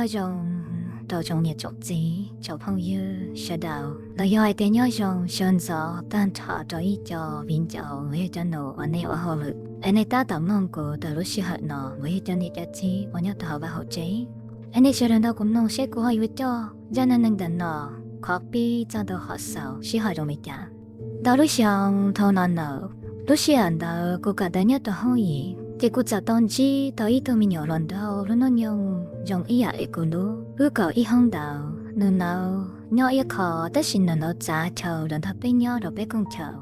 nhau dùng đầu trong nhiệt chọc gì cho phong như sẽ đầu là do ai tên nhau dùng sơn gió tan thọ cho ý cho viên cho với cho nổ ở này ở hồ lực anh ấy ta tạm mong của từ lúc xưa hận nọ với cho nên cho chi và nhau thọ và hậu chế anh ấy sẽ lần đầu cũng nông sẽ của họ với cho nên nâng đần nọ copy cho đồ họ sao sẽ hỏi trong mấy cha đầu lúc xong thâu nọ nở lúc xưa anh đầu cô cả đến nhất đó hỏi thì cô trả tôn chi tới tôi mình nhỏ lần đầu lúc nó nhung dùng ý ạ cô nó cứ có ý không đầu nên nào nhỏ ý khó tất nhiên là nó trả chờ lần thập bên nhau rồi bé con chờ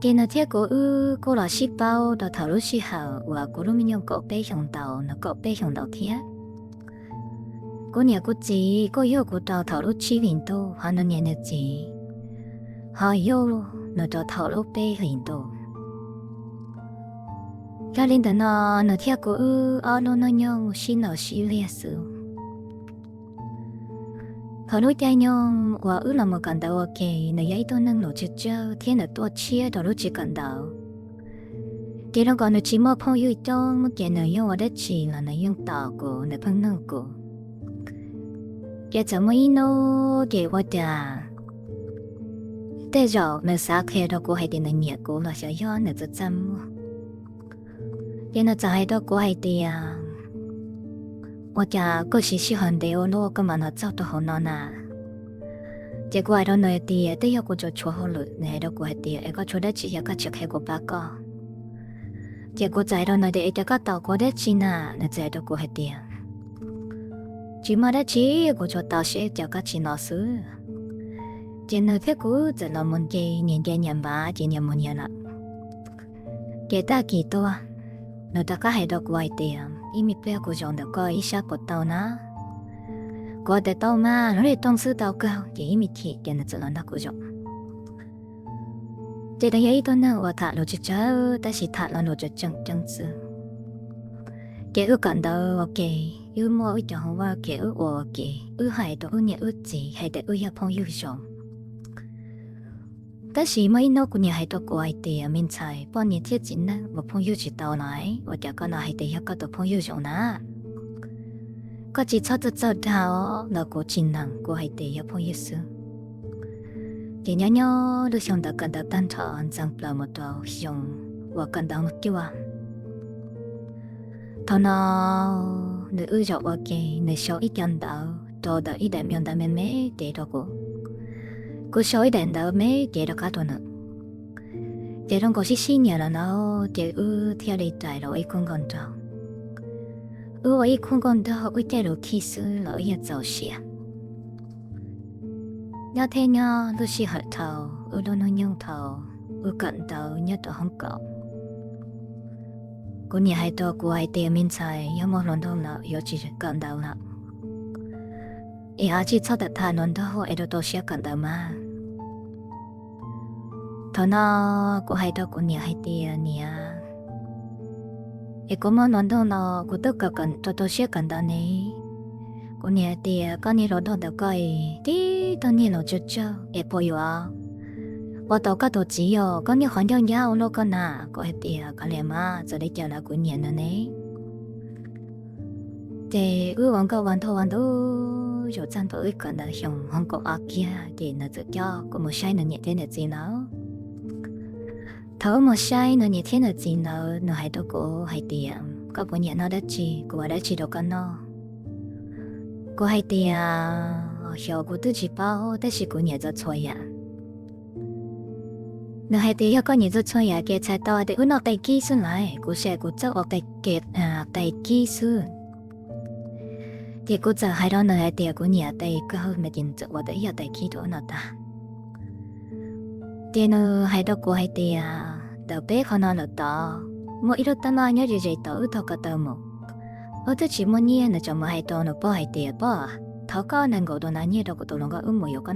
cái nó thiết cô là ship bao đó thảo lúc xí hảo và cô lúc mình nhung cậu bé hồng đầu nó cậu bé hồng đầu thiết cô nhà cô chỉ cô yêu cô tàu thảo lúc chi hình tô họ nó nhà nó chỉ họ yêu nó cho thảo lúc bé hình tô cái linh đó nó theo cô nó nhau xin nó xin liệt sự họ nói tay nhau và là một cần đầu ok nó dạy tôi nâng nổi chưa thiên là tôi chia đó lúc chỉ cần đầu thì nó còn nó chỉ một phong yêu cho một cái nó yêu ở đây chỉ là nó yêu tạo của nó phân nâng của cái chấm mới nó cái what à thế rồi nó sáng khi đó cô hay tiền nó nhẹ cô là sẽ do nó rất chăm cái nó chạy đó cô hay tiền我家个是喜欢的，我那个嘛那早都好难呐。结果爱到那地，都要过就错好了，那到过地，一个错的只一个只开过八个。结果在到那地，一个到过的只呐，那在到过地。只嘛的只，我就到时就个只老师。今那这个在那门给年吧，今年年了。给大几多？那大家还到过地啊。ý mi bèo của chồng đã coi ý sát của tàu na, có để tàu mà nó để tông sư tàu cao, chỉ ý mi thiệt cho nên là nó của chồng. Chỉ là ý tôi nói và thà nó chỉ chơi, ta chỉ thà là nó chỉ chân sự. Cái ước cần đâu ok, ước mua ước chồng và cái ước ok, ước hay đó ước nhẹ ước gì hay để ước nhập phong yêu chồng. Ta chỉ mấy nó của nhà hay đó của ai thì mình xài bao nhiêu thiết chính á và phong yêu chỉ tao này và chả có nào hay thì có được phong yêu chồng na có chỉ cho tự cho tao là của chính năng của hay thì phong yêu sự chỉ nhớ được chồng đã cần được tan thọ rằng là một đầu chồng và cần được một kiểu thằng nào nữ giàu ok nữ xấu ít cần đạo đồ đã ít đại miệng đã mềm mẽ để đó của cô soi đèn đó mấy cái đó cả tuần nữa, cái đó có xin nhờ là nó cái theo lịch đại rồi không còn đâu, ấy không còn đâu, cái đó khi xưa là ấy giàu xịa, nhớ thế nhớ lúc xí hận thầu, đó nó nhung thầu, cận thầu nhớ đó không có, cô nhà hai đó cô hai tiền mình xài, nhớ một lần đâu là nhớ chỉ cận thầu là. chỉ cho đặt thà non đó ấy đó sẽ cần đâu mà thằng nó của hai đó của nhà hai tiền nhà ấy có mà non đó nó của tất cả cần tôi sẽ cần đó này của nhà tiền có nhiều đó đâu coi tí tao nhiều nó cho ấy bao nhiêu và tao có tổ chỉ có nhiều khoản giao nhau nó có nà của hai tiền có lẽ mà giờ đây chờ là của nhà nó này thì quảng cáo hoàn thô rồi chân tôi cần là dùng không có ở kia thì nó tự cho có một sai nó nhẹ thế là gì nó thấu một sai nó nhẹ thế là gì nó hay đâu có hay tiền có của nhẹ nó đã chỉ đâu có nó có hay tiền hiểu của tự chỉ baoแต่是của nhẹ cho chơi à nó hay tiền có nhẹ cho chơi à cái trái to để nó tay kỹ xuống lại của sẽ của cháu ở tay kỹ xuống thì cô giờ hai đó nơi thì cô nhà đây có hơn mà chính trực và đấy giờ đây khi đó nó ta thì nó hai đó cô hai thì đầu bé họ nói là to mỗi ít đó nói nhớ gì to to cả tao một ở đây chỉ muốn nhớ là cho mà hai đó nó bỏ hai thì bỏ tháo có năng够đồ nào nhớ đâu có đồ nó có một yếu cái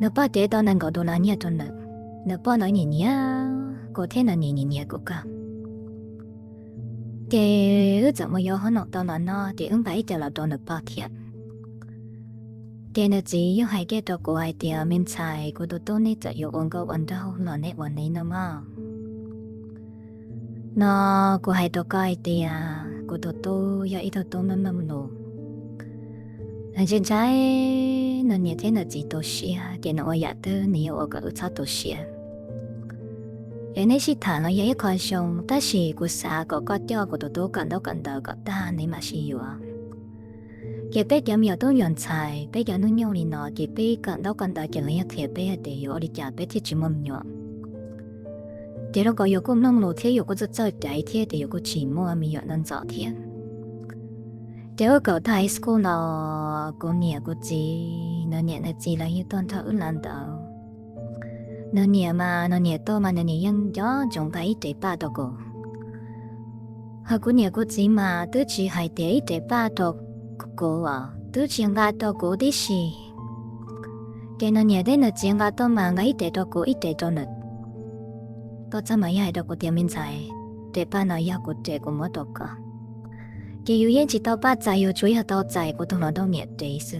nó bỏ thì đó năng够đồ nào nhớ cho nó bỏ nói nhớ có thể là nhớ của cả thì怎么有可能到那thì ứng phải là đó là bao thiệt thì nó chỉ có hai cái đó của ai thì mình xài của tôi này chỉ có ông có vấn đâu là nét vấn này nữa mà nó của hai đó cái thì của tôi ya ít tôi mầm nổ anh trên trái nó như thế là gì tôi xia cái nó ya tư nhiều ở cái sao tôi xia em ấy chỉ thà nó dễ coi xong ta chỉ của xã có tiêu của tôi cần đâu có ta nên mà chỉ yêu cái bé giờ nhiều tôi nhận sai bé giờ nó nhiều đi nó cái bé cần đâu cái này thì bé để yêu đi trả bé thì chỉ mầm nhỏ để nó có yêu cũng nông lộ thế yêu cũng rất giỏi đại thế để yêu cũng chỉ mua mình yêu nên giỏi thế để ở cậu thầy school nó có nhiều cái gì nó nhiều là gì là yêu toàn thở lan đầu nó nhiều mà nó nhiều to mà nó nhiều nhân gió trong cái để ba đồ cổ họ cũng nhiều cái gì mà tôi chỉ hay để ba đồ cổ à tôi chỉ ngã đồ cổ đi xí để nó nhiều đến là chỉ ngã đồ mà ngay để đồ cổ ít để đồ nữa tôi chắc mà hay đồ cổ tiền mình xài để ba nó yêu cổ để cổ mất đồ cả cái yêu yên chỉ tao ba giải yêu chuối hạt tao giải cổ thằng nó đâu nhiệt đấy chứ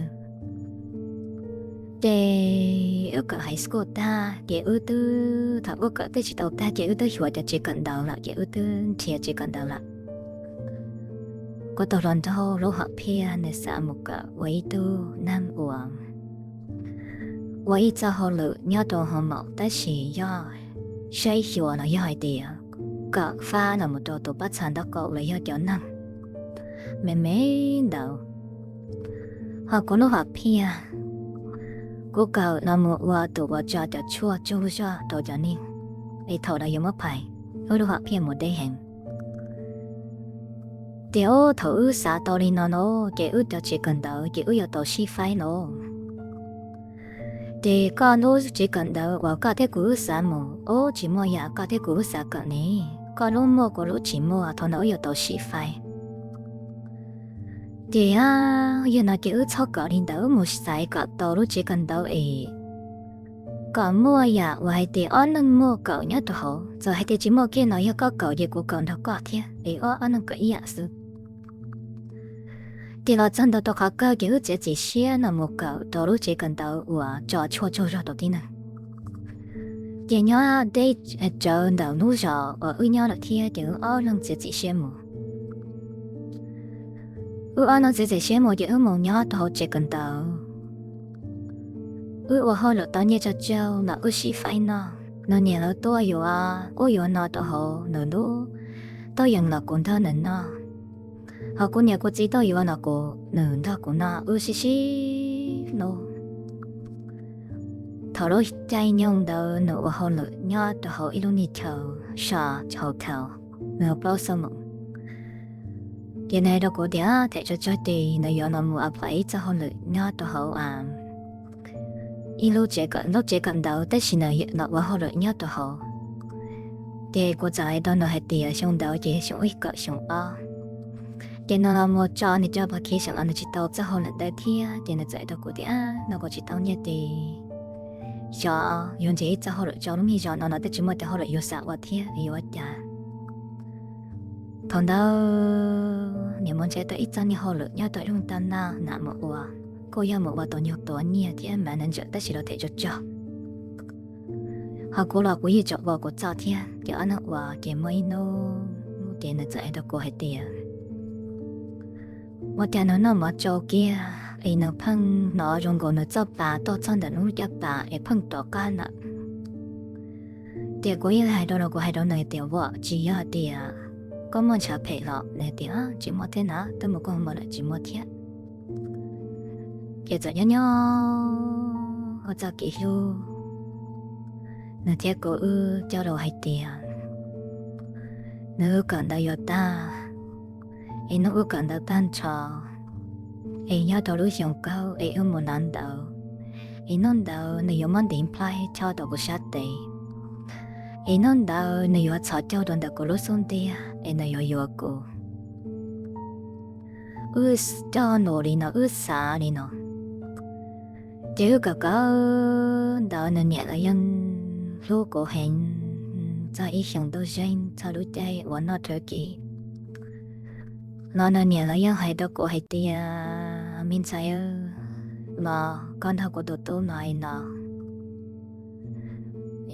để ở cái high school ta cái ưu tư thằng ở cái tới chỉ tao ta cái ưu tư hiểu được chỉ cần đầu là cái ưu tư thì chỉ cần đầu là có tao lần đầu lúc học pia nên sao một cái vậy tu nam uổng vậy cho họ lựa nhớ đồ họ mạo ta chỉ do sai hiểu là do hai điều cả pha là một đồ tụ bắt sản đó cậu là do cho năng mấy đầu họ có lúc học pia cô cậu là một vợ tụ vợ cho chua chua cho đồ cho nên ấy thầu là giống mất phải ở lúc học pia một đây hẹn điều thử xã tàu đi nó cái ước đó chỉ cần đỡ cái ước tàu xí phái nó để con nó chỉ cần đỡ và có thể cứ xã mù ô chỉ mua nhà có thể cứ xã cỡ này con lúc mua có lúc chỉ mua thằng nó ước tàu xí phái để giờ nó cái ước cho cỡ đi đỡ một sai cỡ tàu lúc chỉ cần đỡ ấy còn mua nhà và hay để ăn nên mua cỡ nhá tàu hồ rồi hay để chỉ mua kia nó yêu có cỡ gì của cỡ nó có thế để ăn nên cỡ ý ạ sự thì là chân đó có cái kiểu chỉ xe là một cậu đó lúc chỉ cần tàu và cho cho đầu tiên này thì nhớ đây chờ đầu nút giờ ở nhau là kia thì ở lần chỉ xe một ở lần chỉ xe một thì ở một nhớ đó chỉ cần tàu ở hồi là tao nhớ cho là ở xí phải nó nhớ là tôi yêu ở yêu nó đó họ nó đó tôi nhận là con thằng nó họ cũng nhớ có gì đó yêu nó có nương đó cũng na xí xí nó thở rồi trái nhung đó nó họ lựa nhớ đó họ yêu ni thầu sa thầu thầu nó bao giờ mà cái này đó có đĩa thế cho thì nó yêu nó mua apply cho họ lựa nhớ đó họ lúc chế cần đó tất nhiên là nó họ lựa nhớ đó họ để có giải đó nó hay tiền xong đó chỉ xong ít cỡ xong để nó làm một cho nên cho bà kia xong anh chỉ tao cho họ là đại thiên để nó giải được của đĩa nó có chỉ tao nhớ thì cho用这一好了，叫侬咪叫侬那得这么的好了，有啥话题有点。同到你们这的一张你好了，要到用单呐，那么话，个要么话到有多年天蛮能着，但是都提着叫。好过了，我也叫我个早天，叫俺那话给没喏，点的在的过还点。我点侬那么早嘅。ấy nó phăng nó dùng cổ nó cho bà to chân để nó cho bà ấy phăng to can ạ để có những hai đó có hai đó này tiểu vợ chỉ ở địa có một chả phải lọ này tiểu chỉ một thế nào tôi một con một là chỉ một thế cái giờ nhau họ cho kỹ lu nó thế cô cho đồ hai tiền nó cần đại yo ta ấy nó cần đại tan trò ấy nhớ đầu lúc dùng câu ấy ở một năm đầu ấy non đầu này dùng món điểm play cho đầu của sát đấy ấy non đầu này dùng cho cho đầu của lúc xuân đi ấy này dùng của cho nổi đi nó xả đi nó chứ cả đầu này nhẹ là dân lúc của hình cho ý想到人cho lúc đây vẫn nó thời kỳ nó nhẹ là dân hay đó của hay tia mình sai mà con học của tôi nói nó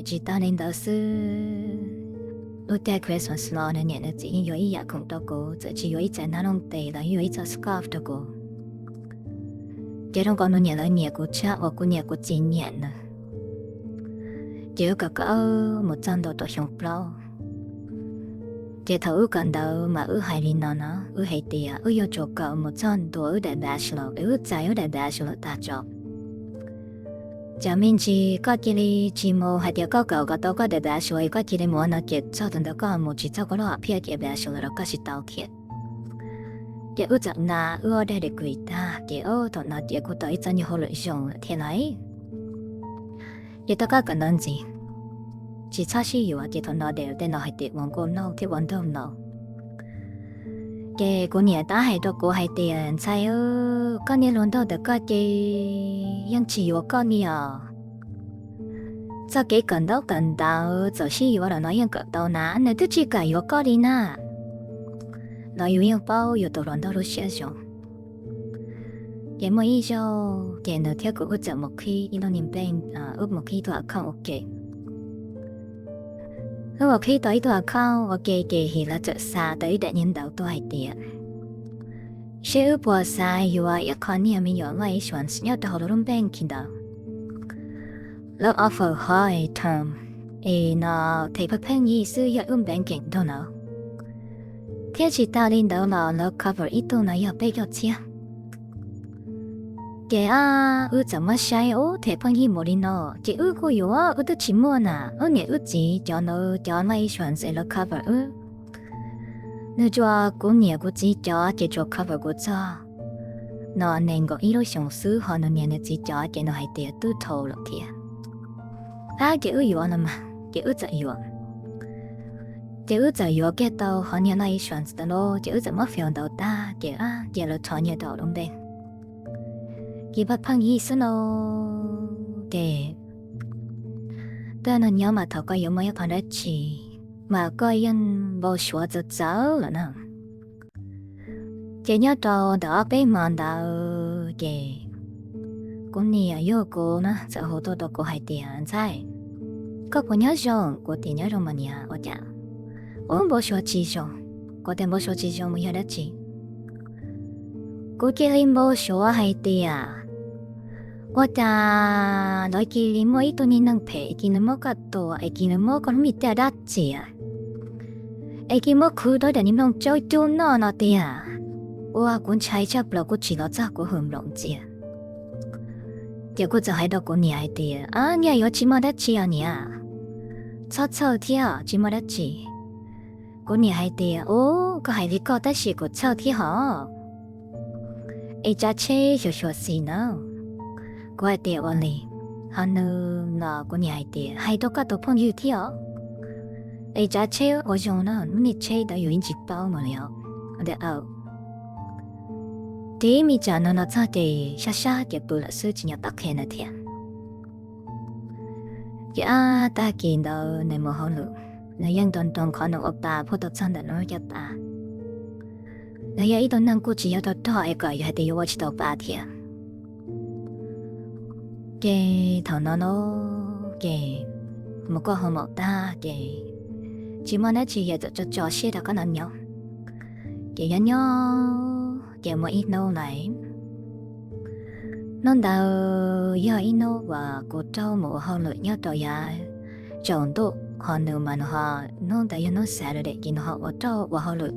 chỉ ta nên đó sư lúc ta Christmas lo nên nhận chỉ có ý cũng đâu cô chỉ có ý tại nó không tệ là có ý cho scarf đâu cô chỉ không còn nó nhận là nhận của cha hoặc của nhận của chị nhận nữa chỉ có cả một trăm đô tôi không bao chỉ thấu cần đâu mà hay đi nó hay tiệt yêu cho cả một trăm đô để bachelor trái để bachelor ta cho chả mình chỉ có chỉ mua hay tiệt có cậu có đâu có để bachelor có chỉ mua nó chỉ cho tận đó có một chỉ cho có lo phía cái bachelor đó có chỉ tao kia chỉ chẳng na đây để quỷ ta chỉ thằng nào chỉ có tới cho nhiều hồ lợi dụng thế này chỉ ta có cần làm gì chỉ cha sĩ yêu chỉ thằng nào đều để nó hay tiệt mong cô nó thì vẫn đâu nó cái cô nhà ta hay đó cô hay tiền sai con nhà luôn đâu được có cái ยัง chỉ có con nhà sao cái cần đâu giờ sĩ yêu là nói ยัง cần đâu nè nên tôi chỉ cả yêu con đi nè nó yêu ยัง bao yêu đồ luôn đâu rồi sẽ rồi cái mấy ý cho cái nó theo cũng chậm một khi nó niệm bên một khi tôi không ok lúc khi tới tôi không ok thì là trở xa tới để nhìn đầu tôi hay tiền sẽ bỏ sai yêu ai con nhà mình yêu mấy chuyện nhớ đầu luôn bên kia đó lúc offer high term nó thấy phải phê nghĩ sự yêu bên kia đó nó thế chỉ ta lên đó là nó cover ít tôi nói yêu bây giờ chứ cái怎么sai thế phăng hi mồi nó chỉ có yêu都chỉ mua nè nghe chỉ cho nó mấy chuyện sẽ là cover nếu cho cũng nghe cũng chỉ cho cover cũng cho nó nên có ý đồ sống sự họ nó nghe chỉ cho cái nó hay tiền tu thầu rồi kìa cái yêu nó mà cáiจะyêu cáiจะyêu cái tao họ nghe nói chuyện đó nó cái怎么 feel 到ta cái là thọ nghe到đúng đấy cái bắt phăng hi sân để ta nó nhớ mà thọ có yêu mấy con đấy chỉ mà có yên bao số rất giáo là nè chỉ nhớ đó đó bé mà đó cái cũng nhiều yêu cô nè sẽ hỗ trợ đó cô hay tiền sai có bao nhiêu rồi cô tiền nhớ rồi mà nhớ ở nhà ôn bao số chỉ rồi có tiền bao số chỉ rồi mới nhớ được chỉ cô kia lên bao số hay tiền我だのきりも糸になんぺきのもかと駅のもこのみてだっちや駅もくどでにもちょいとののでや我管拆着不过只了咋个很容易结果就喺度管你係啲你係有只冇得知啊你啊臭臭啲只冇得知管你係啲個係你覺得是個臭啲嗬架車就說是呢我係啲我嚟那管你係啲係都個朋友啲架車我用呢你車都有一包冇了我哋第一咪就係那真係傻傻嘅不了事情要打開那天大見到你冇好路你應當可能屋大鋪到真係攞一打你有一段能估計有到多一個月係要我知道8天嘅頭腦嘅冇個好冇打嘅只冇呢次嘢就做些就可能有嘅人嘅冇ít lâu lại non đầu giờ ít lâu và cô cháu một họ lợi nhớ tôi ya chồng tôi họ nếu mà họ non tại nó sẽ được để họ ở cháu và họ lợi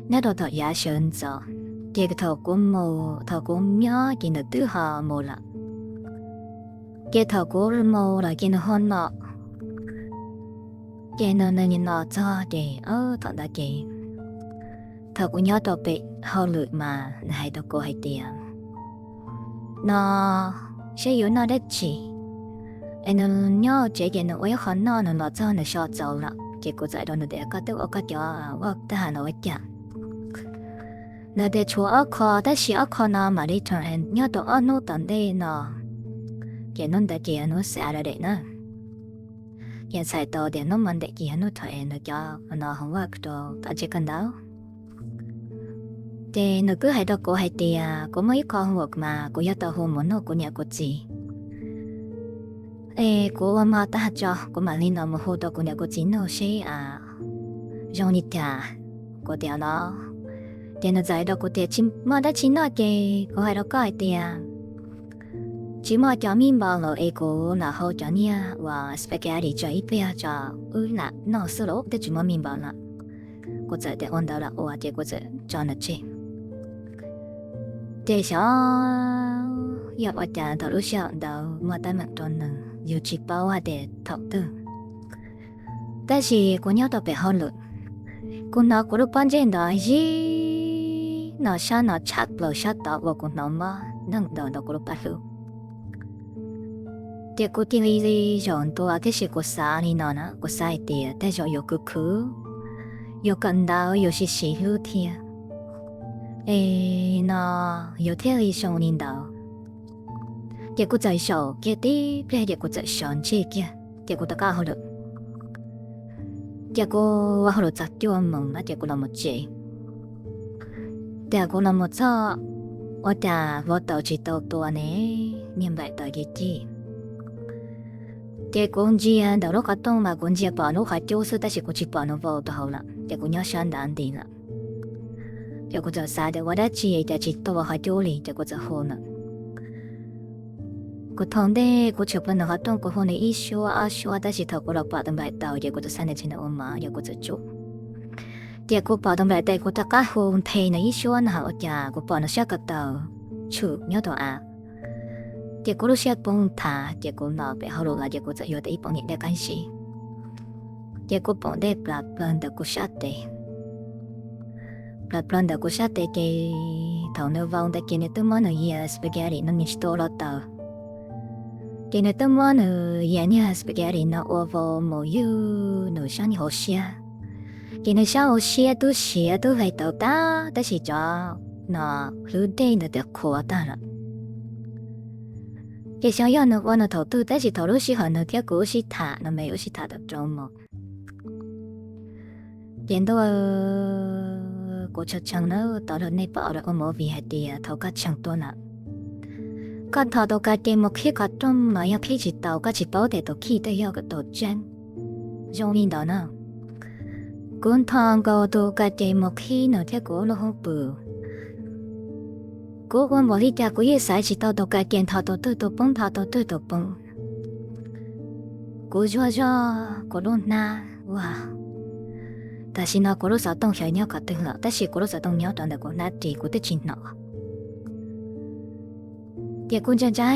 nhớ tôi thôi ya sơn giờ cái thầu cũng nhớ cái nó tự họ một là cái thầu cũng một là cái nó hơn nọ cái nó nên nó cho để thật là cái thầu cũng nhớ tôi bị họ lợi mà hay tôi cô hay tiền nó sẽ yếu nó đấy chỉ nó nhớ chỉ cái nó ấy khó nó cho nó sợ giàu lắm cái cô dạy đó nó để có được có cho hoặc ta nó ấy chẳng nó để chúa ở kho ta chỉ ở kho nó mà đi thằng nhớ tôi ở nó tận đây nó cái nó đã kia nó sẽ ra đấy nữa cái sai to để nó mình để kia nó thằng nó cho nó không có đồ ta chỉ cần đó thì nó cứ hay đó cô hay tiền có mấy con hoặc mà cô nhớ tao hôm muốn nó cô nhà cô gì cô mà ta cho cô mà lên nó một hồ đó cô nhà cô chín nó sẽ giống như thế cô theo nó thì nó giải đó cô theo chim mà đã chín nó thì cô hay đó coi thì chỉ mà cho mình bảo là cô là hỗ trợ nha và spaghetti cho ít bây cho là nó solo thì chỉ mà mình bảo là cô giải để ổn đó là thì cô giải cho nó chơi thì sao要我讲投入想到我咱们都能有去包啊的投资，但是我要到背后了，我拿过了半件的是拿下拿拆了下到我我拿嘛能到到过了半路，แต่กูที่รีจอนตัวที่สิกูสานี่นอนนะกูสายเดียแต่จออยู่กูคืออยู่กันดาวอยู่สิสิรู้เทียน่ะอยู่ที่รีชงนินดาว để cô chạy sầu kia tí để cô chạy sòn chi kia để cô ta cao hơn được để cô vào được chặt tiêu mông là để cô làm một chuyện để cô làm một sao ở nhà vào tàu chỉ tàu tua này miền bắc tàu gì chi để cô chỉ đầu lúc cắt tông mà cô chỉ bảo nó khai tiêu sự但是cô chỉ bảo nó vào tàu là để cô nhớ sáng đàn đi là để cô chạy xa để vào đó chỉ tàu vào khai tiêu đi để cô chạy hồ nữa cô thông để cô chụp lên nó tông cô hôm nay ít xóa đã chỉ thầu cô đọc bảo tầm bài tàu để cô tự san trên ôm mà để cô tự chụp để cô bảo tầm bài tàu cô ta cá hôm thầy nó ít xóa nó ở nhà cô bảo nó sẽ cắt tàu chụp nhớ tàu để cô lúc sẽ bông thả để cô nói về hậu là để cô tự yêu để bông nhẹ để cái gì để cô bông để bạc lần để cô sát để bạc lần để cô sát để cái thầu nó vòng để cái này tôi muốn nó gì spaghetti nó nhớ to lắm tàu thì nó tâm muốn nhà nhà spaghetti nó over một yêu nó sang như hồ xe thì nó sang hồ xe tôi phải tàu ta chỉ cho nó luôn đây nó được khổ ta rồi cái sao giờ nó nó đầu tư chỉ đầu lúc xí họ nó theo cố xí thả nó mấy xí thả được trong một tiền đó cô chắc chắn nó tạo được này bảo được một vì hay thì thầu cả chẳng to nào con thọ đồ cái tiền một khi có trong mà khi chỉ tàu cái chỉ bảo để đồ khi để yêu cái đồ chân giống như đó nào con thằng có đồ cái tiền một khi nó theo cố nó không bự cố con bảo đi ra cố yêu sai chỉ tàu đồ cái tiền thọ đồ tư đồ bông cố cho cố luôn na wowแต่สินะcốรู้สึกต้องใช้เนี้ยก็ตึงละแต่สิcốรู้สึกต้องเนี้ยตอนเด็กcốน่าดีcốได้ชินเนาะđể cô cha cha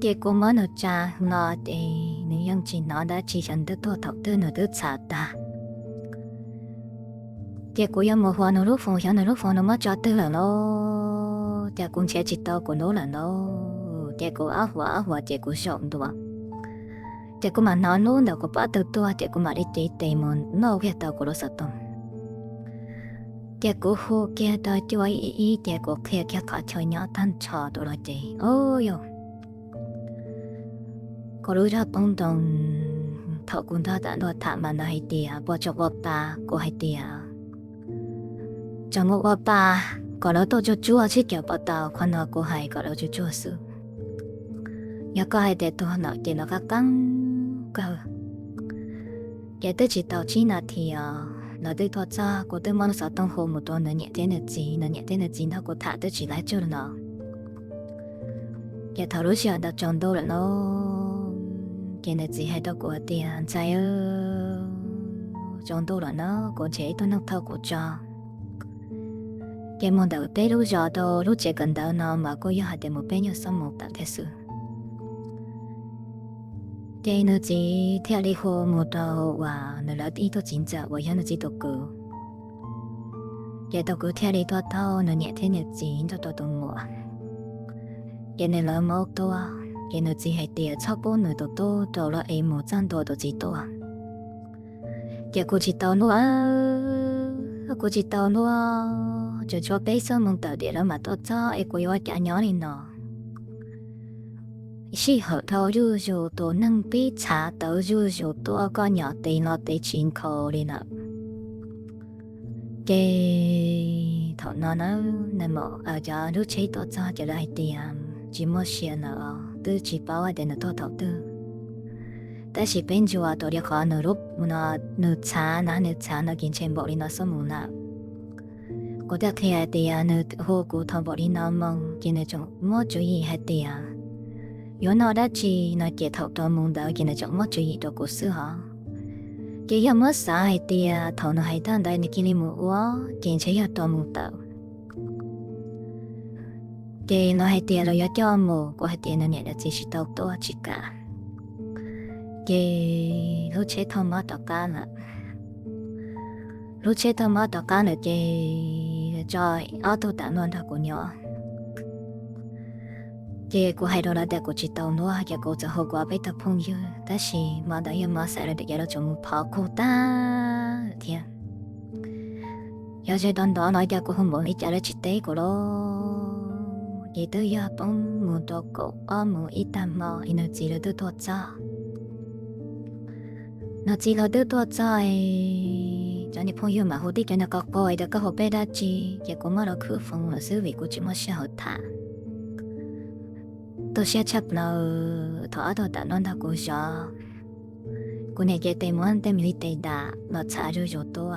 để cô mới nó cha nó để nếu như chỉ nó đã chỉ nhận được thọ tư nó được trả ta để cô yêu một hoa nó lúc phong nó mất cho tư là nó để cô sẽ chỉ tao của nó là nó để cô áo hoa để cô sống được để cô mà nó luôn đâu cô bắt được tua để cô mà đi tìm mình nó cái tao của nó sao tông để cô hồ kia đó cho ý để cô kia cả chơi nhỏ tan trò đồ rồi chị ôi yo côรู้จักbông đồng thọ cũng đã đòi thả mà nó hay tiệt bỏ cho vợ bà cô hay tiệt trong một vợ bà có đó tôi cho chúa chỉ kiểu bắt đầu khoan nó cô hay có đó cho chúa sự nhớ có hay để tôi nói thì nó các căng cơ cái tới chỉ tao chỉ là thì nó đi thoát ra cô tới mong sao tông hồ một tuần nó nhẹ thế này gì nó cô thả tới chỉ lại cho nó cái thằng lúc xưa đã chọn đâu là nó cái này gì hay đâu của tiền trái chọn đâu là nó cô chế tôi nó thâu của cho cái món đầu tiên lúc giờ đâu lúc chế gần đó nó mà cô yêu hạt để một bên như xong một tạo thế sự cái nó chỉ theo đi hồ một đầu và nó là đi tôi chính xác và nó chỉ tôi cứ cái tôi cứ theo đi tôi thâu nó nhẹ thế này chỉ cho tôi tung mùa cái này là một tôi cái nó chỉ hay tiền chắc bốn người tôi đầu là em một trăm tôi chỉ tôi cái cô chỉ tao nữa cho bé xong mong tao để đó mà tôi cho em cô yêu cả nhỏ này nọ khi họ thâu dù tôi nâng biết trả tao dù tôi có nhỏ tiền nó để chuyện khổ đi nè cái thằng nó nằm ở giờ lúc chế tôi cho lại tiền chỉ mua xe nữa tư chỉ bảo để nó đầu tưแต่สิเป็นจัวตัวเดียวเขาเนื้อรบมันเนื้อช้านะเนื้อช้าเนื้อกินเชนบอกลีน่าสมุนนะก็จะเคลียร์เดียเนื้อหัวกูทำบอกลีน่ามองกินเนื้อจงมั่วจุยให้เดียย้อนเอาได้จีเนื้อเกี่ยวกับตัวมึงเดากินเนื้อจงมั่วจุยตัวกูซื้อหาเกี่ยวมั่วสาให้เดียทำเนื้อให้ตั้งได้ในกินลิมูวัวกินเชียตัวมึงเดาเกี่ยวเนื้อให้เดียเราอยากจะมูก็ให้เดียเนื้อเนี่ยจะสิตัวตัวจิกาcái lúc chế thơm mát đặc cá nè lúc chế thơm mát đặc cá nè cái cho ở tôi đã luôn thằng của nhỏ cái của hai đứa là để của chị tàu nữa cái củaจะhậu quả bị tập phong yêuแต่是mà đã yêu mà sẽ là để cái chúng phá cô ta thiên giờ chơi đòn đó nói cái của không muốn ít trả lại chị tế của nó cái tới giờ bông muốn đồ cổ muốn ít tạm mà ít nữa chỉ là tôi thoát ra nó chỉ là đứa tuổi trẻ cho nên phong yêu mà hồ đi cái nó có coi được cái hồ bé đã chi cái cũng mà nó khử phong là xử lý của chúng mà sẽ hậu thả tôi sẽ chấp là thọ tôi đã nói là của gió của này cái tên muốn tên mình tên đã nó trả cho gió tôi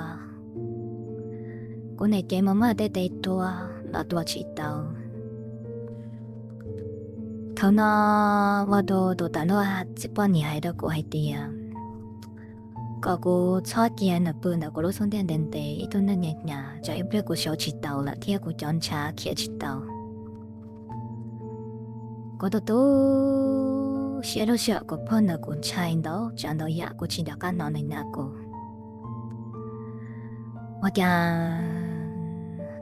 của này cái mà tên tên tôi là tôi chỉ tao thằng nó vào đồ đồ đã nói chỉ bao nhiêu hay đó của hai tiền có cho kia là bữa nào có lúc xuống đèn đèn tê ít thôi nên nhẹ nhàng cho em biết của sáu chỉ tàu là kia của chọn trà kia chỉ tàu có tôi sẽ đâu sợ của phân là của trai đó chẳng đâu dạ của chỉ đã cái nó này nè cô hoặc là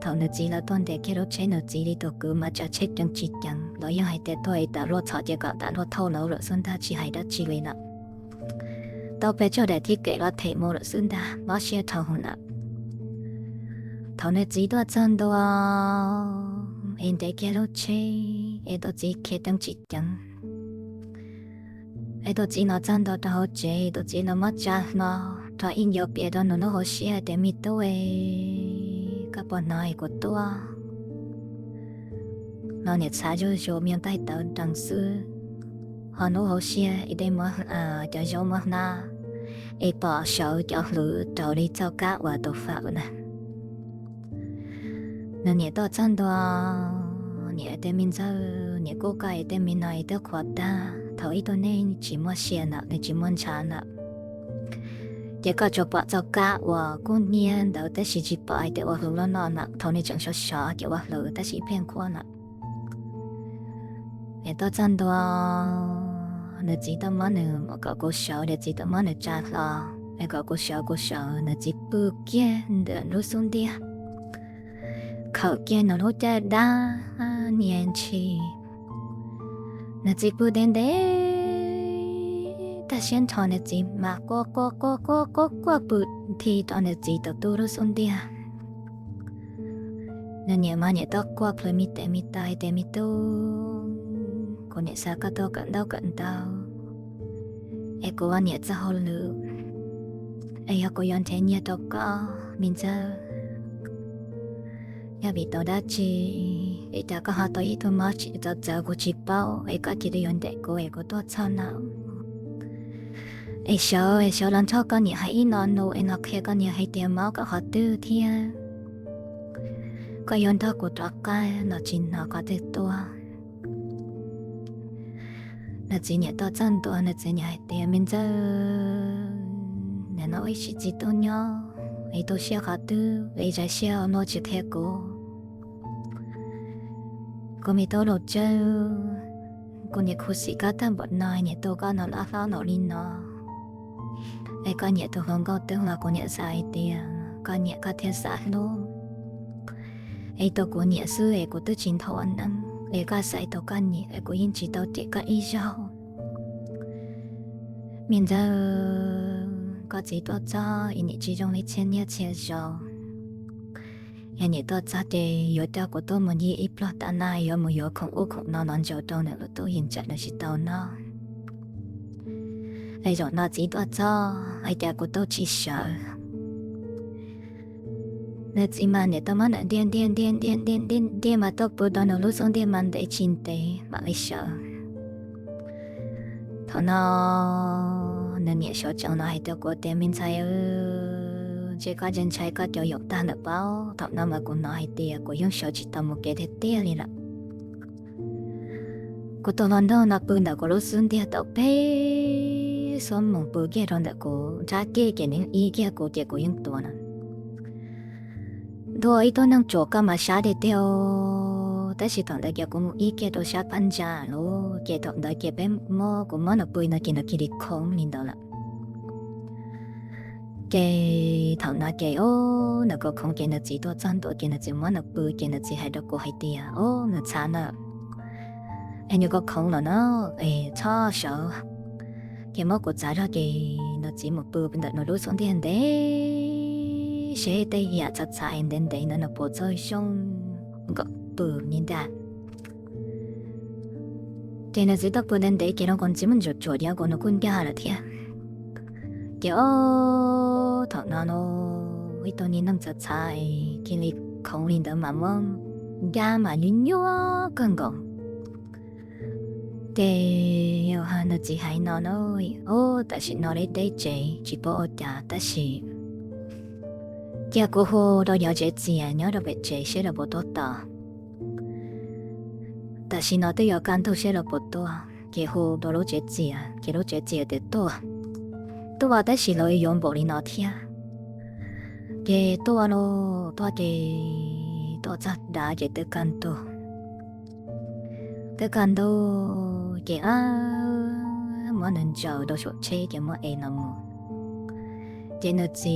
thầu nữ chỉ là tuần để kia đâu chế nữ chỉ đi tổ cứ mà cho chết chẳng chỉ chẳng đó như hai tết thôi đã lo sợ chỉ cả đã lo thâu nấu rồi xuân ta chỉ hay đã chỉ lên ạ tao bé cho đại thiết kế là thể mô được xứng đà bó xe thầu hồn ạ thầu này chỉ đó chân đó em để kia lúc chế em đó chỉ kia tăng chỉ chẳng em đó chỉ nó chân đó đó chế đó chỉ nó mất cha nó thọ in dọc bia đó nó hồ xe để mi tôi các bọn nói của tôi nó nhiệt xa cho miền tây tao đằng xưa họ nói hồ xe ở đây mà cho gió mà na ai bỏ sợ cho lửa trâu đi cho cá và đồ pháo nè nên nhiệt đó chân đó nhiệt để mình giờ nhiệt cố cái để mình nói được khoa ta thầu ít thôi nên chỉ muốn xe nè nên chỉ muốn trả nè chỉ có cho bỏ cho cá và con nhiên đầu tới chỉ bỏ để vào lửa nó nè thầu này chẳng sợ kiểu vào lửa tới chỉ phiền quá nè nhiệt đó chân đó nó chỉ tao mà nữa mà có sợ để chỉ tao mà nữa trả lo ai có sợ nó chỉ bự kia để nó xuống đi khẩu kia nó hỗ trợ đa niên chi nó chỉ bự đến đấy ta xem thằng nó chỉ mà có bự thì thằng nó chỉ tao nó xuống đi nên nhiều mà nhiều tao qua phải mi tai mi tu cô nhẹ xa cả tao cận tao em cô anh nhẹ ra hồ lửa em cô yon thế nhẹ tao có mình giờ nhà bị tao đã chỉ em ta có hai tay thôi mà chỉ tao giờ cô chỉ bao em có chỉ để yon để cô em có tốt sao nào em sợ lần sau con nhẹ hay non nô em học kia con nhẹ hay tiền máu có họ tư thiên có yon tao của tao cái nó chỉ nó có thể to nó chỉ nhẹ to chân to nó chỉ nhẹ tiền mình giờ nó ấy chỉ to nhau ấy tôi sẽ học từ ấy trái sẽ nó chỉ theo cô mình tôi lột chơi cô nhẹ khu sĩ cá tham bận nói nhẹ tôi có nó lá pháo nó linh nó ấy có nhẹ tôi không có tiếng là cô nhẹ sai tiền có nhẹ có theo sai luôn ấy tôi cô nhẹ xưa ấy cô tôi chính thầu ăn ăn ấy có sai tôi có nhẹ ấy cô yên chỉ tôi chỉ có ý sao mình giờ có gì tôi cho ý nhị chỉ trong lấy钱nhẹ钱少ý nhị tôi cho thì有的của tôi muốn ít lo ta này有没有空无空nó non cho tôi nữa tôi hiện tại là chỉ tao nó ấy rồi nó chỉ tôi cho ấy的của tôi chỉ sợ那只嘛你他妈的电嘛都不到那路上电嘛得钱的嘛没少 thằng nó nên nhẹ số chồng nó hay tiêu của tiền mình sai chỉ có dân trai có cho dục ta được bao thằng nó mà cũng nói tiền của những số chỉ tầm một cái thế tiền đi là của tôi lần đầu nó bưng đã có lúc xuân tiền tàu bé xong một bữa kia rồi đã có trả cái những ý kia của tiền của những tuổi này thôi tôi năng chỗ cái mà xả để tiêuแต่สิตอนได้เกี่ยวกับอีเกี่ยวกับชาปัญจาโลเกี่ยวกับได้เกี่ยวกับหม้อกับมันปุยนักกินนักกินของนี่ดอละเกี่ยวทำนักเกี่ยวนักก็ของเกี่ยวนักจีตัวจันตัวเกี่ยวนักจีมันนักปุยเกี่ยวนักจีให้ดอกก็ให้เดียโอ้นักชานะไอ้นี่ก็ของแล้วเนาะชอบเชียวเกี่ยวกับก็จ่ายแล้วเกี่ยวนักจีมันปุยเป็นแต่นักรู้ส่วนที่เห็นเด้เชื่อได้อยากจะจ่ายเด่นเด่นนั่นนักปวดใจช่องก็bự nhìn ta, thế nên chỉ đọc bữa đến đấy cái nó còn chỉ muốn chốt chốt còn nó cũng kia là thế, kiểu thằng nó ít tôi nhìn năng chặt sai cái này không nhìn được mà mong ra mà nhún nhúa cần còn, thế nó chỉ hay nó nói tại sao nó lấy đấy chỉ bỏ ra tại sao kia cô hồ đó nhớ chết gì nhớ được bị chết sẽ là bỏ tốt ta但是呢，都要感到些了不多，几乎都老节制啊，几老节制的多，都话但是老用不离那天，几多啊咯，多几多只大只的感到，的感到几啊，我能找到说车嘅我爱那么，几那子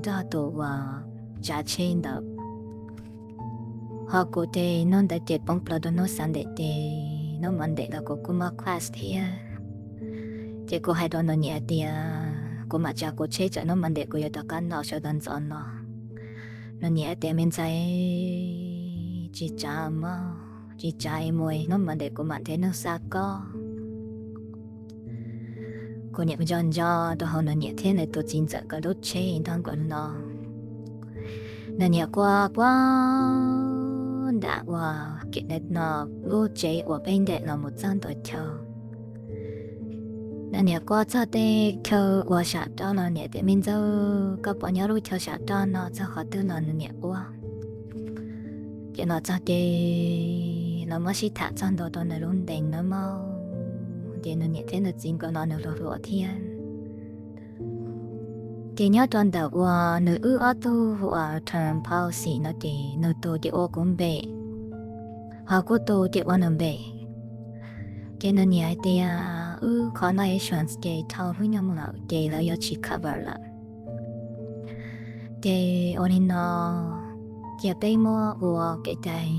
大多话加钱的。họ có thể nó đã chết bóng plot nó sang để nó mang để là có mà class thì chỉ có hai đứa nó nhẹ thì có mà cha có chế cho nó mang để có yêu tất nó sẽ đơn giản nó nhẹ thì mình sai chỉ cha em mồi nó mang để có mang thế nó xa có nhẹ dần dần đó họ nó nhẹ thế này tôi chính xác cái đốt chế thằng con nó nhẹ quá đãว่าเกิดnóรู้ใจว่าเป็นเด็กเราหมดจังตัวเธอนั่นเนี่ยก็จะได้เธอว่าชาตอนนั้นเนี่ยแต่มินจะก็ปัญญารู้เธอชาตอนนั้นจะขัดตัวนั้นเนี่ยว่าเกี่ยนจะได้เราไม่ใช่ถ้าจังตัวตอนนั้นรุ่นเด็กนะมั้งเดี๋ยวนั้นเนี่ยเท่านั้นจริงก็นอนรัวๆเทียนcái nhớ toàn đầuว่าnữ ư ở tuว่าทำ policy nó thì nữ tu thì ô cũng bể họ cũng tu thì ô nằm bể cái nữ nhảy thì khó nói insurance cái thao với nhau là cái là chỉ cover là cái ô nên nó cái bây mua của cái này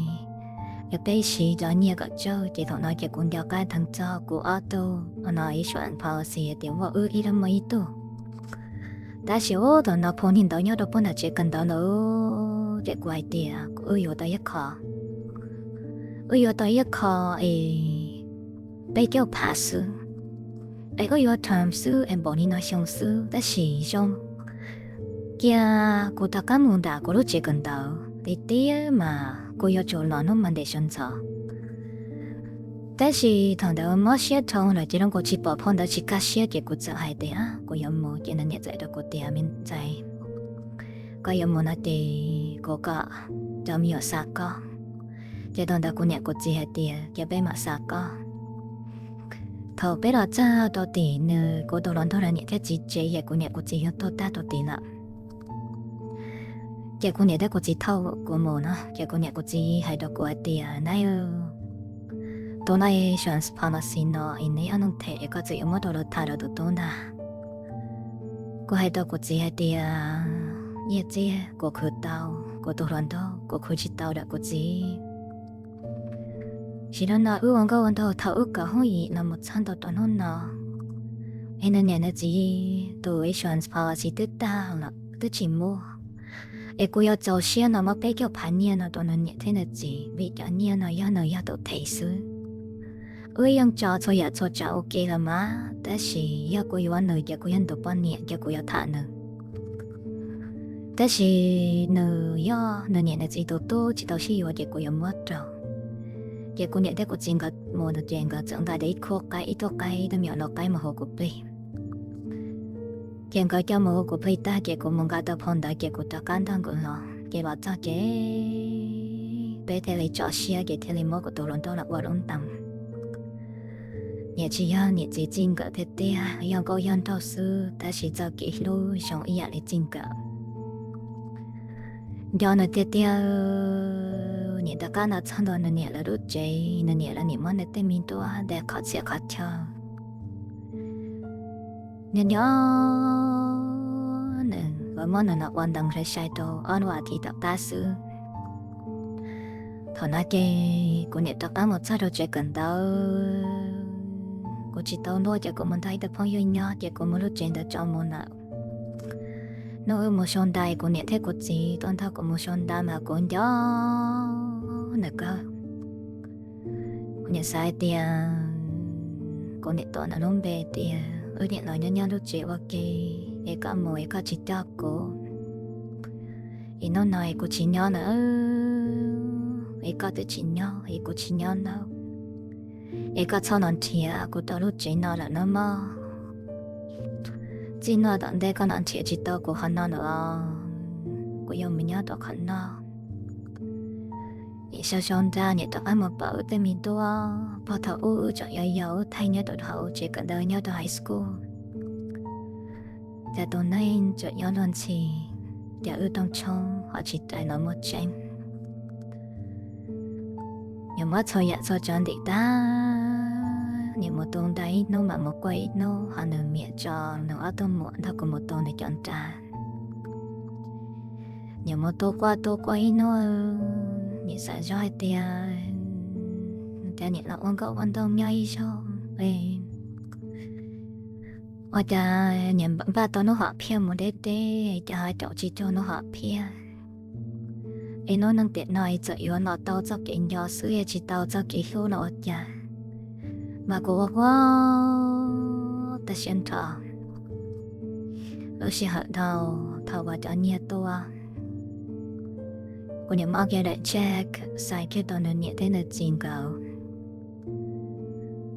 cái bây chỉ cho nhiều cái chơi thì thằng nói cái cũng giao cái thằng cho của auto nó insurance policy thìว่าý là mấy tu但是我的那朋友都有的本来就跟到了这怪的，我有的一考被叫 pass， 我有尝试，本来那相似，但是像，我大家问到，我都就跟到，弟弟嘛，我要做哪能问的选择。但是同到某些同来这种国际保碰到其他些嘅国家系的我有冇见到你在到国地下面在，我有冇那地国家就没有啥个，这同到国内国际系的嘅被马啥个，头被老早到地呢，国度乱头人也在直接嘅国内国际要到大到地啦。嘅國內的國際偷國冇啦，嘅國內國際係到國地那有。都那insurance policy nó ini anong thể có chỉ một đồ thà đồ tốt na, cô hay đâu có chỉ hay đi nhẹ chỉ cô khử tao, cô tu luyện tao, cô khử chỉ tao đã có chỉ, chỉ là na uống cái uống tao thao ước cả hoi gì là một trăm tao toàn hôn na, anh nên nhận gì tu insurance policy tất ta là tất chỉ mua, em cô yêu giàu xe nó mà bây giờ phản nhiên nó toàn là nhận thế là gì, vì cái nhiên nó ya đồ thể sự. Ơi yang cho ya cho cha ok là mà,但是要过一万呢，要过很多半年，要过要谈呢。但是呢，要呢年的几多多，直到是要过要么着，结果你这个真个冇得真个长大的一颗该一多该的苗脑该冇好个背。见个叫冇好个背大结果冇个到碰到结果到简单个咯，结果早嘅，别睇你做事啊，嘅睇你冇个多伦多啦，我拢当。你只要你自真个睇睇啊，要个样到时，但是早嘅路上一样的真个。要那睇睇，你大家那唱到那年了都接，那年了你们那对面多啊，得考试考跳。你要呢，我们那玩当时晒到，安话题到大事。thằng na kê cô nhẹ tập ám một sao đâu chạy gần đâu cô chỉ tao nói cho cô mình thấy được phong yêu nhau cho cô mới lúc chuyện được trong môn nào nó một son đai cô nhẹ thấy cô gì toàn thao cô một son đai mà cô nhớ nè cơ cô nhẹ sai tiền cô nhẹ toàn là nông bè tiền ở điện nói nhau nhau lúc chuyện ok để cả mỗi cả chỉ cho cô ý nó nói cô chỉ nhớ nữa 애가 진냐 이거 진냐나 애가 천원티야 고따로 진나라 너마 진나다 내가 난티에 짓다고 하나나 고여미냐도 갔나 이샤션다니 또 아무 바우 때미도아 바타 우저 야야우 타이냐도 하우 제가 너냐도 하이스쿨 자도 나인 저 연원치 야 의동청 하지따이 너무 잼 nhưng mà thôi vậy sao chọn đi ta nhưng mà tuần đấy nó mà một quay nó họ nửa miệng cho nó ở tôi muộn thôi cũng một tuần để chọn trà nhưng mà tôi quay nó như sao rồi thì nhận là ông cậu quan tâm nhau sao ở cha nhận ba tôi nó họ phiền một đế tê cha hai cháu chỉ cho nó họ phiền nó năng tiện nói cho yêu nó tao cho cái nhỏ xưa chỉ tao cho cái hiểu nó chả mà cô quá ta xem thọ ở xe hở thao vào cho nhẹ to cô nhớ mang cái đại check sai cái tao nó nhẹ thế là chính cầu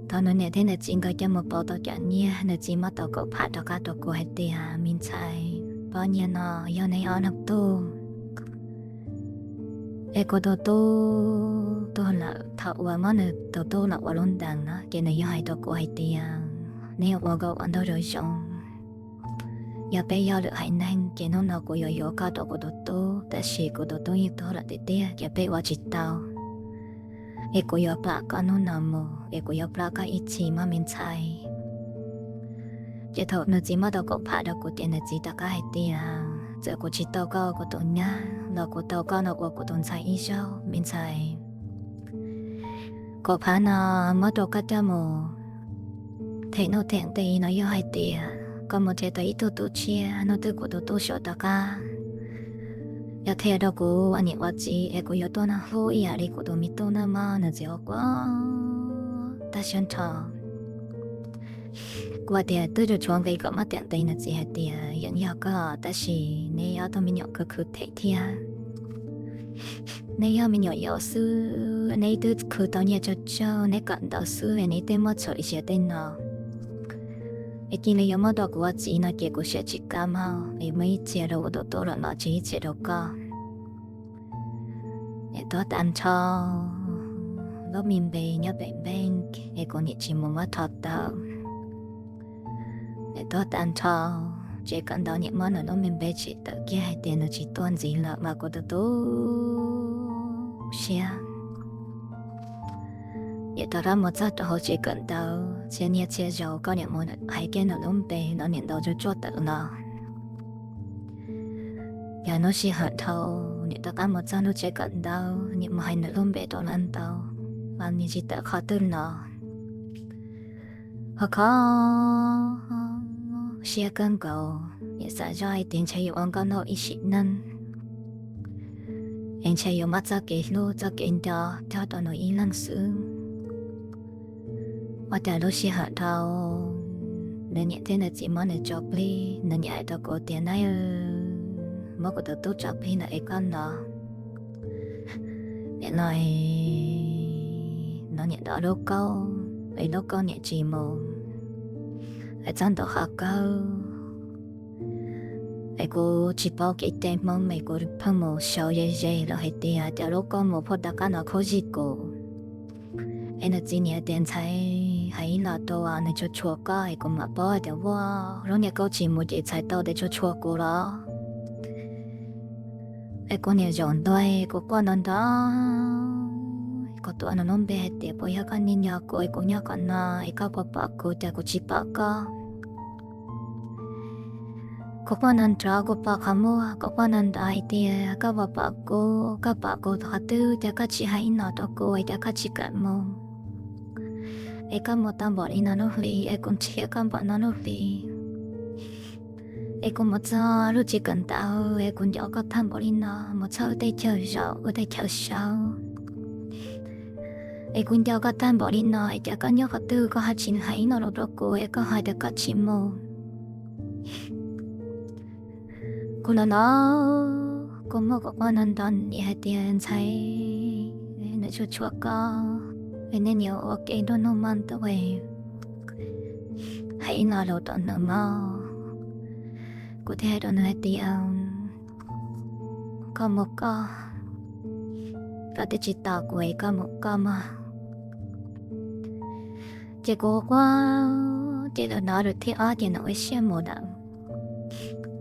tao nó nhẹ thế là chính cầu cho một bao tao cho nhẹ là chỉ mà tao có phát tao cả tao có hết tiền mình sai bao nhiêu nó yêu này ăn học tu cô tôi là thợ và mà nè tôi là vào luôn đằng đó cái này hai tôi có hai tiền nếu vào gạo ăn đâu rồi xong giờ bây giờ được hai năm cái nó nào có yếu cả tôi của tôiแต่是của tôi như tôi là tiền giờ bây giờ chỉ tao cô yếu bạc cái nó nào mà cô yếu bạc cái ít chỉ mà mình xài cái thợ nó chỉ mà tôi có phát được của tiền là chỉ tất cả hai tiền giờ cô chỉ tao cao của tôi nhá là cô tao cao nào của tôi xài ít sao mình xài có phải là mất đồ cả cho mồ thấy nó thèn tì nó yêu hai tiền còn một thế thấy tôi chia nó từ của tôi sợ tất cả giờ thế đó cô anh nhận gì cô yêu tôi nó vui à đi của tôi biết tôi nó mà nó dễ quá ta xem thọ qua thì tôi được chọn cái có mắt tiện tay là gì hết thì hiện giờ có ta chỉ nếu ở tôi mình nhận cái cứ thấy thì nếu mình nhận giáo sư nếu tôi cứ tao nhớ cho nếu cần giáo sư nếu tôi mất cho ý sẽ tên nào cái này mà đó của chị là cái của sẽ chỉ cảm ha mấy chế độ đó tôi là nó chỉ chế độ có để tôi tạm cho lúc mình về nhớ bệnh bệnh cái con nhị chỉ muốn mất thật đâu để tôi tạm cho chỉ cần đó những món ở đó mình bé chỉ tự kia hay tiền nó chỉ toàn gì là mà có được tôi share để tôi ra một chút họ chỉ cần đâu chỉ nhớ chia giàu có những món hay cái nó đúng bé nó nhận đâu cho tự nó giờ nó chỉ hận thâu để tôi ăn một chút nó chỉ cần đâu những mà hay nó đúng bé tôi ăn đâu và những chỉ tự khó tin nó họ khó xe cân cầu để xả roi tiền chạy yêu ông con nó ít xịn năn anh chạy yêu mắt ra cái lô ra cái đó theo tao nói ý lăng sự và trả lúc xe hạt thao nên nhận thế là chỉ món để cho pli nên nhận tao có tiền này mà có tao tốt cho pli là con nó để nói nó nhận đó đâu câu ấy đâu câu nhận chỉ mồ ấy chẳng đâu hạ câu ấy cô chỉ bảo cái tên mong mấy cô phăng mồ sầu dễ dễ là hết tiệt cho đâu câu mồ phật đã nó khó gì cô ấy nó chỉ nhớ tiền sai hay là đâu à nó cho chua cái cô mà bỏ được quá rồi nhà câu chỉ một cái sai đâu để cho chua cô đó ấy cô nhà dọn đôi cô quan nó đó có tụi nó nôn bể để bây giờ con nhìn nhà cô ấy cũng nhà con na ấy có bà cô để cô chỉ bà cô có quan ăn trà cô bà khám mua có quan ăn đại thì có bà cô thà tư để có chỉ hay nó đó cô ấy để có chỉ cả mua ấy có một tấm bảo đi nó lì ấy cũng chỉ có bảo nó lì ấy cũng một giờ lúc chỉ cần tao ấy cũng cho có tấm bảo đi nó một giờ để chờ rau ở đây chờ sau ấy cũng cho có tấm bảo đi nó ấy cho có nhớ có tư có hai chín hay nó đó cô ấy có hai để có chỉ mua cô nó cô mua có quan ăn đòn nhẹ tiền thấy nó chua chua có nên nhiều ok đó nó mang tới về hãy là đồ tận nó mau cô theo đó nó tiền có một có và để chỉ tạo của ấy có một có mà chỉ cô quá chỉ là nó được thì ở thì nó sẽ xem một đạo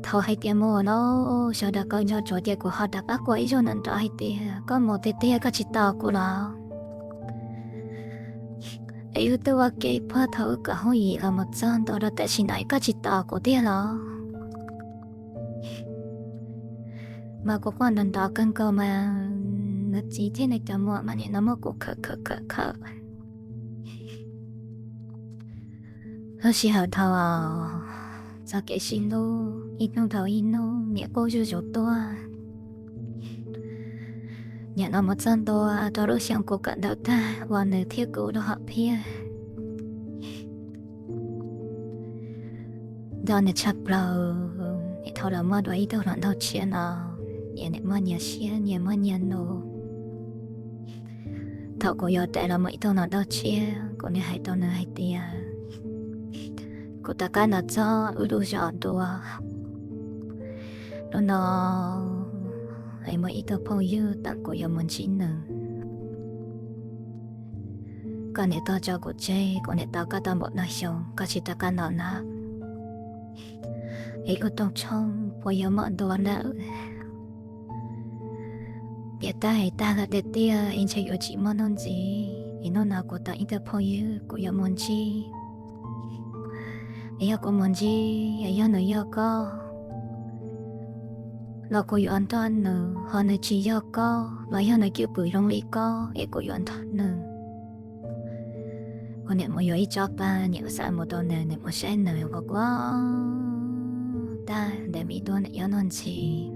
thầu hay tiền mua nó sau đó coi cho chỗ tiền của họ đặt ác quấy cho nên trả hay tiền có một tiền có chỉ tạo của nó ấy tôi cái phá thầu cả hồi gì là một trăm đó là tại xin này có chỉ tạo của tiền đó mà có quan đơn đó cần cơ mà nó chỉ thế này cho mua mà nó mua cũng khờ nó chỉ hở thầu sao cái xin lô ít nông thầu ít nông nhẹ cô chú chỗ to nhẹ nó một chân to cho đối象cô cận đầu ta và nơi thiết cụ đó họ phía đó là chập đầu nhẹ thầu là mua đuổi đâu đoạn đâu chia nào nhẹ nhẹ mua nhà xe nhẹ mua nhà nô thầu cô giờ tại là mấy đâu nào đâu chia cô này hay đâu nào hay tiền cô ta cái nào cho đủ giỏi đồ nó ấy mà ít tao phong yêu tặng cô yêu muốn chín nữa còn này tao cho cô chơi còn này tao cái tao một nói xong có chỉ tao cái nào nè ấy cô tông trong cô yêu mọn đồ nữa biết ta là để tia anh chơi yêu chỉ món non gì ấy nó nào cô ta ít tao phong yêu cô yêu muốn chi ấy cô muốn gì ấy nó yêu có là cô yêu an toàn nữa họ nói chỉ yêu có là họ nói kêu bự rong lý có ấy cô yêu an toàn nữa còn nếu mà yêu ít cho ba nếu sao một tuần này nếu mà sẽ nữa có quá ta để mi tuần này yêu non gì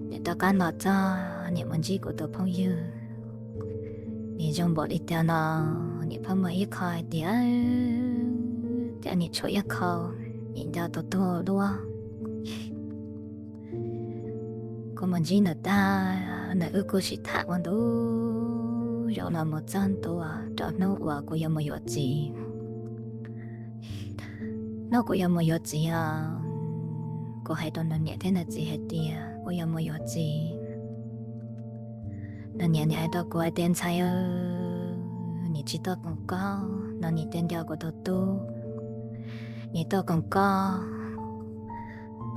nếu ta can mà cho nếu mà chỉ của tôi phong yêu nếu trong bộ đi theo nó nếu phong mà ít khai thì cho nên cho ít khâu nhìn ra tôi luôn có mình chỉ là ta là ước cô chỉ thả quan đó rồi là một chân tôi cho nó và cô yêu một gì nó cô yêu một gì cô hay tôi nói nhẹ thế là gì hết đi cô yêu một gì là nhẹ nhẹ đó cô hay tên sai nhị chỉ tôi còn có nó nhị tên điều của tôi tu nhị tôi còn có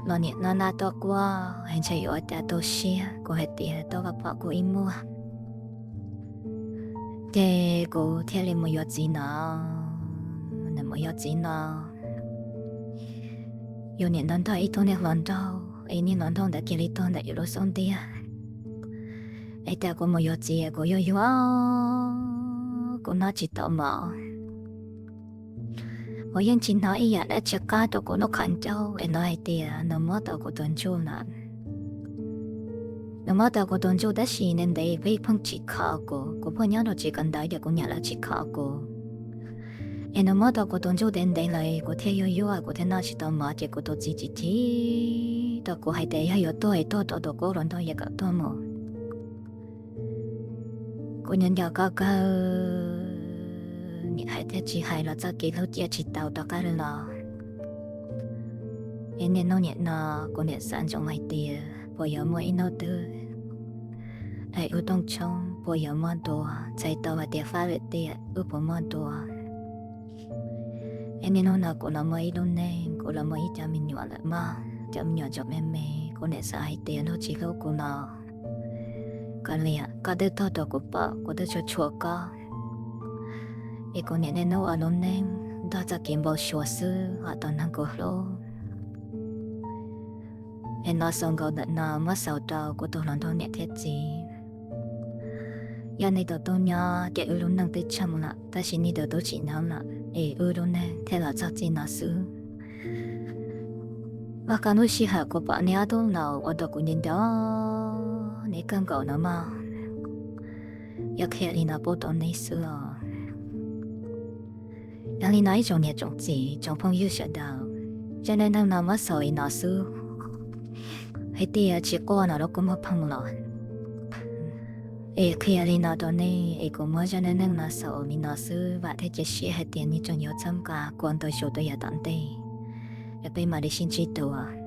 nó nhị nó na tôi qua anh chạy ở nhà tôi xia cô hay tiền tôi gặp họ cô im mua thế cô theo lên một gì nó là một gì nó yêu nhị nó thôi ít thôi nè lần đâu ấy nhị nó thôi đã kia đi thôi đã yêu xong đi ấy ta có một gì cô yêu cô nói chỉ tao mà我因前那一日咧，只家到嗰度近州，原來係啲啊，那麼到嗰段做難，那麼到嗰段做得是人哋被碰只卡過，個朋友都只近大嘅個日啦只卡過，誒那麼到嗰段做人哋嚟，個天悠悠啊，個天那是到馬只個到自己知，到個係第一日都係多到嗰輪到一個多麼。cô nhân giờ có nhị hai thế chỉ hai là cho kỳ lâu chia chỉ tàu đó cái là em nên nó nhẹ nó cô nhẹ sản trong hai tia bây giờ mỗi nó từ ai ở trong trong bây giờ mòn đồ chạy tàu và tiệt phá về tiệt ở bộ mòn đồ em nên nó cô là mấy luôn nè cô là mấy cho mình nhỏ lại mà cho mình nhỏ cho mẹ cô nhẹ sản hai tia nó chỉ lâu cô nó cái này cái đứa thọ đó của bà cô đứa cho chùa có ý cô nhẹ nên nó ở luôn nè đó cho kiếm bao số sư họ toàn năng cô lo em nói xong câu đợt nào mất sau đó của tôi lần thôi nhẹ thế gì giờ này tôi nhớ để ưu luôn năng tới chăm là ta chỉ đi tôi chỉ nói là ưu luôn nè thế là chắc gì nó xứ và cả nỗi sĩ hại của bạn nhớ đâu nào ở đó cũng nhìn đó nếu cảm cậu nó mà giờ khi đi nào bộ tao này xưa giờ đi nói trong nhà trong gì trong phong yêu sợ đâu cho nên năng nào mất sau nó xứ hay tia chỉ có nó cũng mất phong rồi khi đi nào đó này cũng mới cho nên năng nó sau mình nó xứ và thế chỉ sẽ hay tiền như trong nhiều trăm cả quan tôi số tôi giờ tận đây bây mà đi xin chỉตัว